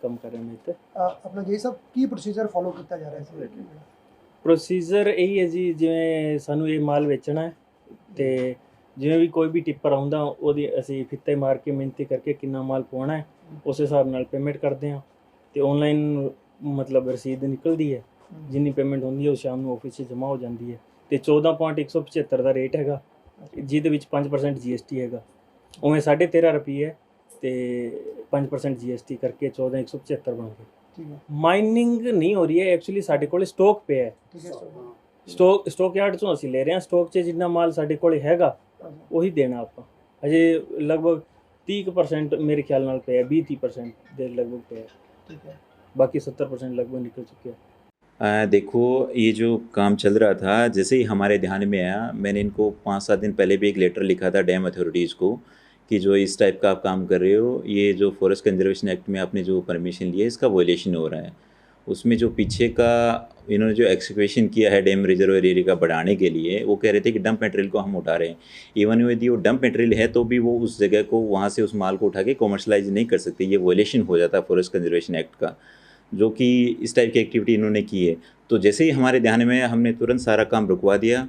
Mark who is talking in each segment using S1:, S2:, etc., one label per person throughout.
S1: ਕੰਮ ਕਰ ਰਹੇ ਨੇ ਇੱਥੇ।
S2: ਆਪਣਾ ਜੀ ਸਾਹਿਬ ਕੀ ਪ੍ਰੋਸੀਜਰ ਫੋਲੋ ਕੀਤਾ ਜਾ ਰਿਹਾ ਸੀ?
S1: ਪ੍ਰੋਸੀਜਰ ਇਹੀ ਹੈ ਜੀ, ਜਿਵੇਂ ਸਾਨੂੰ ਇਹ ਮਾਲ ਵੇਚਣਾ ਹੈ ਤੇ ਜਿਵੇਂ ਵੀ ਕੋਈ ਵੀ ਟਿੱਪਰ ਆਉਂਦਾ ਉਹਦੀ ਅਸੀਂ ਫਿੱਤੇ ਮਾਰ ਕੇ ਮਿਹਨਤੀ ਕਰਕੇ ਕਿੰਨਾ ਮਾਲ ਪਵਾਉਣਾ ਹੈ ਉਸ ਹਿਸਾਬ ਨਾਲ ਪੇਮੈਂਟ ਕਰਦੇ ਹਾਂ ਤੇ ਆਨਲਾਈਨ ਮਤਲਬ ਰਸੀਦ ਨਿਕਲਦੀ ਹੈ। ਜਿੰਨੀ ਪੇਮੈਂਟ ਹੁੰਦੀ ਹੈ ਉਹ ਸ਼ਾਮ ਨੂੰ ਆਫਿਸ 'ਚ ਜਮ੍ਹਾਂ ਹੋ ਜਾਂਦੀ ਹੈ ਤੇ 14.175 ਦਾ ਰੇਟ ਹੈਗਾ, ਜਿਹਦੇ ਵਿੱਚ 5% GST ਹੈਗਾ। ਉਵੇਂ 13.5 ਰੁਪਏ ਤੇ 5% GST ਕਰਕੇ 14,175 ਬਣ ਗਏ।
S2: ਠੀਕ ਹੈ,
S1: ਮਾਈਨਿੰਗ ਨਹੀਂ ਹੋ ਰਹੀ ਹੈ ਐਕਚੁਅਲੀ, ਸਾਡੇ ਕੋਲ ਸਟਾਕ ਪਿਆ ਹੈ।
S2: ਠੀਕ ਹੈ ਸਰ।
S1: ਸਟਾਕ ਯਾਰਡ ਤੋਂ ਅਸੀਂ ਲੈ ਰਹੇ ਹਾਂ। ਸਟਾਕ 'ਚ ਜਿੰਨਾ ਮਾਲ ਸਾਡੇ ਕੋਲ ਹੈਗਾ ਉਹੀ ਦੇਣਾ ਆਪਾਂ। ਅਜੇ ਲਗਭਗ 30% ਮੇਰੇ ਖਿਆਲ ਨਾਲ ਪਿਆ, 20-30% ਦੇ ਲਗਭਗ ਪਿਆ।
S2: ठीक है,
S1: बाकी 70% लगभग निकल चुके हैं।
S3: देखो ये जो काम चल रहा था, जैसे ही हमारे ध्यान में आया, मैंने इनको 5-7 दिन पहले भी एक लेटर लिखा था डैम अथॉरिटीज़ को कि जो इस टाइप का आप काम कर रहे हो, ये जो फॉरेस्ट कंजर्वेशन एक्ट में आपने जो परमिशन लिया है इसका वॉयलेशन हो रहा है। उसमें जो पीछे का इन्होंने जो एक्सक्वेशन किया है डैम रिजर्वर एरिया का बढ़ाने के लिए, वो कह रहे थे कि डंप मटेरियल को हम उठा रहे हैं। इवन यदि वो डंप मटेरियल है तो भी वो उस जगह को वहाँ से उस माल को उठा के कॉमर्शलाइज नहीं कर सकते, ये वॉयलेशन हो जाता है फॉरेस्ट कंजर्वेशन एक्ट का, जो कि इस टाइप की एक्टिविटी इन्होंने की है। तो जैसे ही हमारे ध्यान में हमने तुरंत सारा काम रुकवा दिया।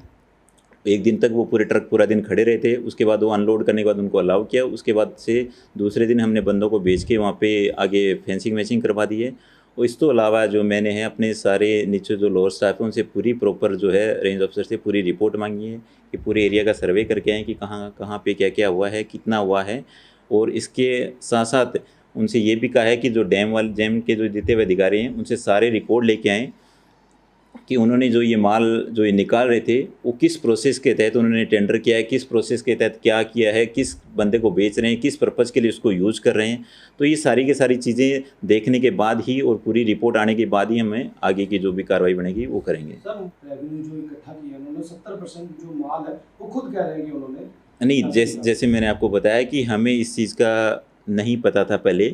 S3: एक दिन तक वो पूरे ट्रक पूरा दिन खड़े रहे थे, उसके बाद वो अनलोड करने के बाद उनको अलाउ किया। उसके बाद से दूसरे दिन हमने बंदों को भेज के वहाँ पे आगे फेंसिंग मैचिंग करवा दी है। और इस तो अलावा जो मैंने है अपने सारे नीचे जो लोअर स्टाफ है उनसे पूरी प्रॉपर जो है रेंज ऑफिसर से पूरी रिपोर्ट मांगी है कि पूरे एरिया का सर्वे करके आएँ कि कहाँ कहाँ पे क्या क्या हुआ है, कितना हुआ है। और इसके साथ साथ उनसे ये भी कहा है कि जो डैम के जो जितने हुए अधिकारी हैं उनसे सारे रिकॉर्ड लेके आएँ कि उन्होंने जो ये माल जो ये निकाल रहे थे वो किस प्रोसेस के तहत उन्होंने टेंडर किया है, किस प्रोसेस के तहत क्या किया है, किस बंदे को बेच रहे हैं, किस पर्पज़ के लिए उसको यूज़ कर रहे हैं। तो ये सारी की सारी चीज़ें देखने के बाद ही और पूरी रिपोर्ट आने के बाद ही हमें आगे की जो भी कार्रवाई बनेगी वो करेंगे।
S4: सर रेवेन्यू जो इकट्ठा किया उन्होंने 70% जो माल है वो खुद कह रहे हैं कि उन्होंने
S3: नहीं, जैसे मैंने आपको बताया कि हमें इस चीज़ का नहीं पता था पहले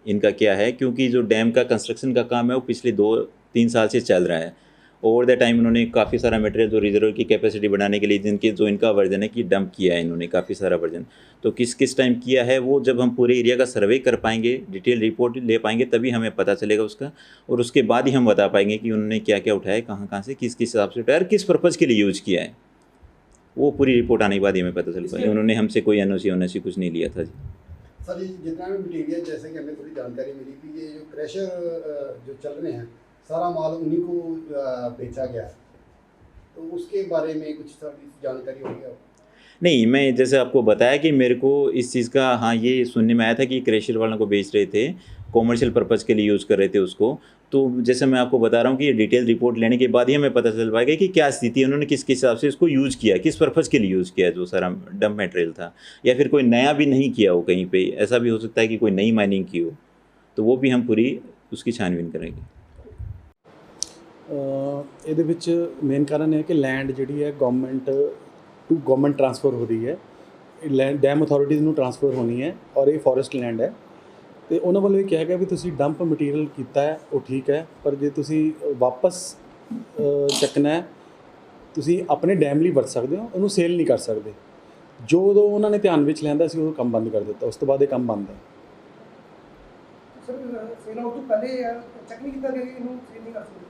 S3: इनका क्या है, क्योंकि जो डैम का कंस्ट्रक्शन का काम है वो पिछले 2-3 साल से चल रहा है। ओवर द टाइम उन्होंने काफ़ी सारा मटेरियल जो रिजर्व की कैपेसिटी बढ़ाने के लिए जिनके जो इनका वर्जन है कि डंप किया है इन्होंने काफ़ी सारा वर्जन। तो किस किस टाइम किया है वो जब हम पूरे एरिया का सर्वे कर पाएंगे, डिटेल रिपोर्ट ले पाएंगे, तभी हमें पता चलेगा उसका। और उसके बाद ही हम बता पाएंगे कि उन्होंने क्या क्या उठाया, कहाँ कहाँ से, किस किस हिसाब से उठाया और किस पर्पज़ के लिए यूज़ किया है। वो पूरी रिपोर्ट आने के बाद ही हमें पता चल पाएगा। उन्होंने हमसे कोई NOC कुछ नहीं लिया था जी।
S5: सर, ये जितना भी मटीरियल, जैसे कि हमें थोड़ी जानकारी मिली कि ये जो क्रैशर जो चल रहे हैं सारा माल उन्हीं को बेचा गया है, तो उसके बारे में कुछ जानकारी होगी आपको?
S3: नहीं, मैं जैसे आपको बताया कि मेरे को इस चीज़ का हाँ ये सुनने में आया था कि क्रैशर वालों को बेच रहे थे, कॉमर्शियल पर्पज़ के लिए यूज़ कर रहे थे उसको। तो जैसे मैं आपको बता रहा हूँ कि ये डिटेल रिपोर्ट लेने के बाद ही हमें पता चल पाएगा कि क्या स्थिति है, उन्होंने किस किस हिसाब से इसको यूज़ किया, किस पर्पज़ के लिए यूज़ किया जो सारा डंप मटेरियल था, या फिर कोई नया भी नहीं किया हो कहीं पे। ऐसा भी हो सकता है कि कोई नई माइनिंग की हो, तो वो भी हम पूरी उसकी छानबीन करेंगे।
S6: ਇਹਦੇ ਵਿੱਚ ਮੇਨ ਕਾਰਨ ਹੈ ਕਿ ਲੈਂਡ ਜਿਹੜੀ ਹੈ ਗਵਰਨਮੈਂਟ ਟਰਾਂਸਫਰ ਹੋ ਰਹੀ ਹੈ। ਲੈਂਡ ਡੈਮ ਅਥਾਰਟੀਜ਼ ਨੂੰ ਟਰਾਂਸਫਰ ਹੋਣੀ ਹੈ ਔਰ ਇਹ ਫੋਰੈਸਟ ਲੈਂਡ ਹੈ। ਤੇ ਉਹਨਾਂ ਵੱਲੋਂ ਇਹ ਕਿਹਾ ਗਿਆ ਵੀ ਤੁਸੀਂ ਡੰਪ ਮਟੀਰੀਅਲ ਕੀਤਾ ਹੈ ਉਹ ਠੀਕ ਹੈ, ਪਰ ਜੇ ਤੁਸੀਂ ਵਾਪਸ ਚੱਕਣਾ ਹੈ ਤੁਸੀਂ ਆਪਣੇ ਡੈਮ ਲਈ ਵਰਤ ਸਕਦੇ ਹੋ, ਉਹਨੂੰ ਸੇਲ ਨਹੀਂ ਕਰ ਸਕਦੇ। ਜਦੋਂ ਉਹਨਾਂ ਨੇ ਧਿਆਨ ਵਿੱਚ ਲੈਂਦਾ ਸੀ ਉਦੋਂ ਕੰਮ ਬੰਦ ਕਰ ਦਿੱਤਾ, ਉਸ ਤੋਂ ਬਾਅਦ ਇਹ ਕੰਮ ਬੰਦ ਹੈ।
S2: ਸਰ ਸੇਲ ਆਊਟ ਤੋਂ ਪਹਿਲੇ ਚੈੱਕ ਨਹੀਂ ਕੀਤਾ ਗਿਆ ਕਿ ਇਹਨੂੰ ਸੇਲ ਨਹੀਂ ਕਰ ਸਕਦੇ?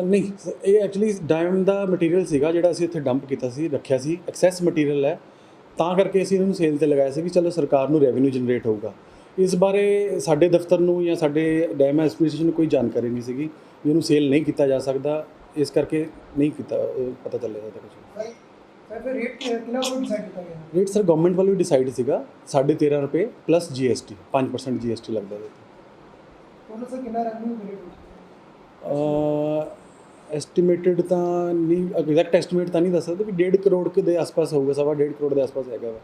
S6: ਨਹੀਂ, ਇਹ ਐਕਚੁਅਲੀ ਡੈਮ ਦਾ ਮਟੀਰੀਅਲ ਸੀਗਾ ਜਿਹੜਾ ਅਸੀਂ ਉੱਥੇ ਡੰਪ ਕੀਤਾ ਸੀ, ਰੱਖਿਆ ਸੀ, ਐਕਸੈਸ ਮਟੀਰੀਅਲ ਹੈ, ਤਾਂ ਕਰਕੇ ਅਸੀਂ ਇਹਨੂੰ ਸੇਲ 'ਤੇ ਲਗਾਇਆ ਸੀ ਕਿ ਚਲੋ ਸਰਕਾਰ ਨੂੰ ਰੈਵਨਿਊ ਜਨਰੇਟ ਹੋਊਗਾ। ਇਸ ਬਾਰੇ ਸਾਡੇ ਦਫ਼ਤਰ ਨੂੰ ਜਾਂ ਸਾਡੇ ਡੈਮ ਐਸੋਸੀਏਸ਼ਨ ਨੂੰ ਕੋਈ ਜਾਣਕਾਰੀ ਨਹੀਂ ਸੀਗੀ ਵੀ ਇਹਨੂੰ ਸੇਲ ਨਹੀਂ ਕੀਤਾ ਜਾ ਸਕਦਾ, ਇਸ ਕਰਕੇ ਨਹੀਂ ਕੀਤਾ, ਪਤਾ ਚੱਲਿਆ ਤਾਂ ਕੁਝ।
S2: ਸਰ ਫਿਰ ਰੇਟ ਕਿੰਨਾ ਕੋਈ ਡਿਸਾਈਡ ਕੀਤਾ ਗਿਆ?
S6: ਰੇਟ ਸਰ ਗਵਰਨਮੈਂਟ ਵੱਲੋਂ ਡਿਸਾਈਡ ਸੀਗਾ 13.5 ਰੁਪਏ ਪਲੱਸ GST, 5% GST ਲੱਗਦਾ ਇਹਦੇ 'ਤੇ।
S2: ਟੋਟਲ ਸਰ ਕਿੰਨਾ ਰੈਵਨਿਊ ਜਨਰੇਟ ਹੋਊਗਾ?
S6: ਐਸਟੀਮੇਟਡ ਤਾਂ ਨਹੀਂ, ਐਗਜ਼ੈਕਟ ਐਸਟੀਮੇਟ ਤਾਂ ਨਹੀਂ ਦੱਸ ਸਕਦੇ ਵੀ 1.5 ਕਰੋੜ ਦੇ ਆਸ-ਪਾਸ ਹੋਊਗਾ, 1.5 ਕਰੋੜ ਦੇ ਆਸ-ਪਾਸ ਹੈਗਾ ਵਾ।